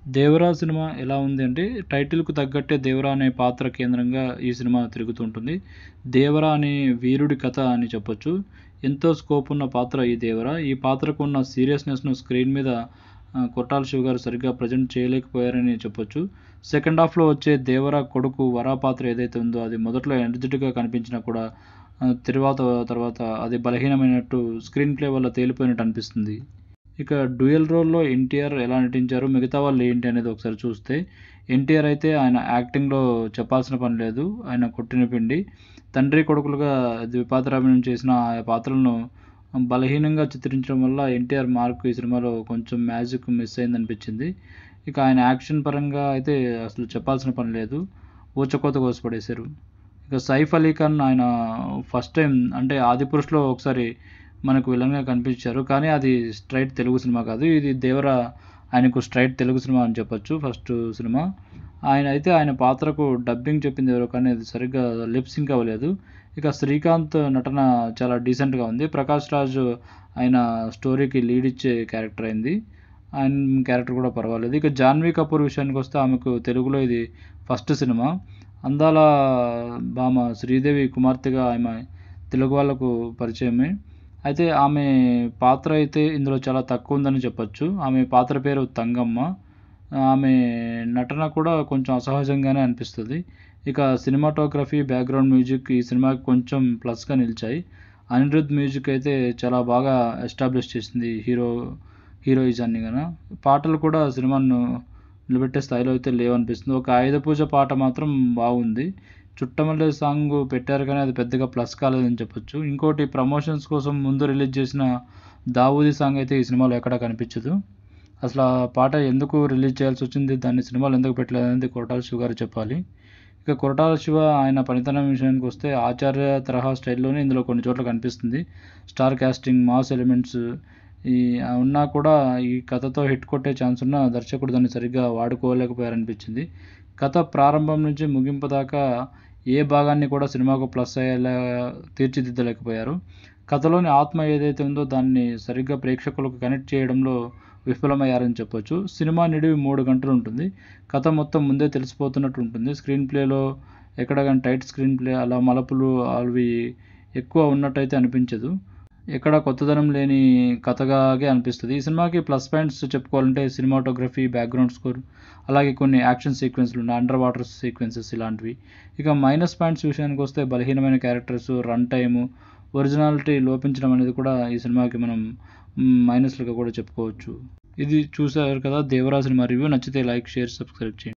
'Devara' cinema ఎలా ఉంది అంటే, టైటిల్‌కు తగ్గట్టే 'దేవరా' అనే పాత్ర కేంద్రంగా ఈ సినిమా తిరుగుతుంటుంది. 'దేవరా' అనే వీరుడి కథ అని చెప్పొచ్చు. ఎంతో స్కోప్ ఉన్న పాత్ర ఈ 'దేవరా'. ఈ పాత్రకు ఉన్న సీరియస్‌నెస్‌ను స్క్రీన్ మీద కొట్టాల శివ గారు సరిగ్గా ప్రెజెంట్ చేయలేకపోయారని చెప్పొచ్చు. సెకండ్ హాఫ్‌లో వచ్చే 'దేవరా' కొడుకు వర పాత్ర ఏదైతే ఉందో అది మొదట్లో ఎనర్జిటిక్‌గా కనిపించినా కూడా తర్వాత తర్వాత అది బలహీనమైనట్టు స్క్రీన్ ప్లే వల్ల తేలిపోయినట్టు అనిపిస్తుంది. ఇక డ్యూయల్ రోల్‌లో ఎన్టీఆర్ ఎలా నటించారు, మిగతా వాళ్ళు ఏంటి అనేది ఒకసారి చూస్తే, ఎన్టీఆర్ అయితే ఆయన యాక్టింగ్‌లో చెప్పాల్సిన పని లేదు. ఆయన కొట్టిన పిండి. తండ్రి కొడుకులుగా ద్విపాత్రాభినయం చేసిన ఆ పాత్రలను బలహీనంగా చిత్రించడం వల్ల ఎన్టీఆర్ మార్క్ ఈ సినిమాలో కొంచెం మ్యాజిక్ మిస్ అయిందనిపించింది. ఇక ఆయన యాక్షన్ పరంగా అయితే అసలు చెప్పాల్సిన పని లేదు. ఊచకోత కోసి పడేశారు. ఇక సైఫ్ అలీ ఖాన్ ఆయన ఫస్ట్ టైం అంటే 'ఆదిపురుష్'లో ఒకసారి మనకు విలన్‌గా కనిపించారు. కానీ అది స్ట్రెయిట్ తెలుగు సినిమా కాదు. ఇది 'దేవర' ఆయనకు స్ట్రెయిట్ తెలుగు సినిమా అని చెప్పొచ్చు ఫస్ట్ సినిమా. ఆయన పాత్రకు డబ్బింగ్ చెప్పింది ఎవరో కానీ అది సరిగ్గా లిప్ సింక్ అవ్వలేదు. ఇక శ్రీకాంత్ నటన చాలా డీసెంట్‌గా ఉంది. ప్రకాష్ రాజ్ ఆయన స్టోరీకి లీడ్ ఇచ్చే క్యారెక్టర్ అయింది. ఆయన క్యారెక్టర్ కూడా పర్వాలేదు. ఇక జాన్వీ కపూర్ విషయానికొస్తే ఆమెకు తెలుగులో ఇది ఫస్ట్ సినిమా. అందాల భామ శ్రీదేవి కుమార్తెగా ఆమె తెలుగు వాళ్ళకు పరిచయమే. అయితే ఆమె పాత్ర అయితే ఇందులో చాలా తక్కువుందని చెప్పొచ్చు. ఆమె పాత్ర పేరు తంగమ్మ. ఆమె నటన కూడా కొంచెం అసహజంగానే అనిపిస్తది. ఇక సినిమాటోగ్రఫీ, బ్యాక్‌గ్రౌండ్ మ్యూజిక్ ఈ సినిమాకి కొంచెం ప్లస్‌గా నిలిచాయి. అనిరుద్ మ్యూజిక్ అయితే చాలా బాగా ఎస్టాబ్లిష్ చేసింది హీరోయిజాన్ని గన. పాటలు కూడా సినిమాను నిలబెట్టే స్థాయిలో అయితే లేవనిపిస్తుంది. ఒక ఆయుధ పూజ పాట మాత్రం బాగుంది. చుట్టమల్లె సాంగ్ పెట్టారు కానీ అది పెద్దగా ప్లస్ కాలేదని చెప్పొచ్చు. ఇంకోటి ప్రమోషన్స్ కోసం ముందు రిలీజ్ చేసిన 'దావూదీ' సాంగ్ అయితే ఈ సినిమాలో ఎక్కడా కనిపించదు. అసలు ఆ పాట ఎందుకు రిలీజ్ చేయాల్సొచ్చింది? దాన్ని సినిమాలో ఎందుకు పెట్టలేదనేది కొరటాల శివ గారు చెప్పాలి. ఇక కొరటాల శివ ఆయన పనితనం విషయానికొస్తే 'ఆచార్య' తరహా స్టైల్‌లోనే ఇందులో కొన్ని చోట్ల కనిపిస్తుంది. స్టార్ కాస్టింగ్, మాస్ ఎలిమెంట్స్ ఈ ఉన్నా కూడా ఈ కథతో హిట్ కొట్టే ఛాన్స్ ఉన్నా దర్శకుడు దాన్ని సరిగ్గా వాడుకోలేకపోయారనిపించింది. కథ ప్రారంభం నుంచి ముగింపు దాకా ఏ భాగాన్ని కూడా సినిమాకు ప్లస్ అయ్యేలా తీర్చిదిద్దలేకపోయారు. కథలోని ఆత్మ ఏదైతే ఉందో దాన్ని సరిగ్గా ప్రేక్షకులకు కనెక్ట్ చేయడంలో విఫలమయ్యారని చెప్పొచ్చు. సినిమా నిడివి 3 గంటలుంటుంది. కథ మొత్తం ముందే తెలిసిపోతున్నట్టు ఉంటుంది. స్క్రీన్ ప్లేలో ఎక్కడ గాని టైట్ స్క్రీన్ ప్లే అలా మలుపులు అవి ఎక్కువ ఉన్నట్టయితే అనిపించదు. ఎక్కడ కొత్తదనం లేని కథగాగే అనిపిస్తది. ఈ సినిమాకి ప్లస్ పాయింట్స్ చెప్పుకోవాలంటే సినిమాటోగ్రఫీ, బ్యాక్‌గ్రౌండ్ స్కోర్ అలాగే కొన్ని యాక్షన్ సీక్వెన్స్‌లున్నాయి. అండర్ వాటర్ సీక్వెన్సెస్ ఇలాంటివి. ఇక మైనస్ పాయింట్స్ విషయానికొస్తే బలహీనమైన క్యారెక్టర్స్, రన్ టైము, ఒరిజినాలిటీ లోపించడం అనేది కూడా ఈ సినిమాకి మనం మైనస్‌లుగా కూడా చెప్పుకోవచ్చు. ఇది చూసారు కదా 'దేవరా' సినిమా రివ్యూ. నచ్చితే లైక్, షేర్, సబ్స్క్రైబ్ చేయండి.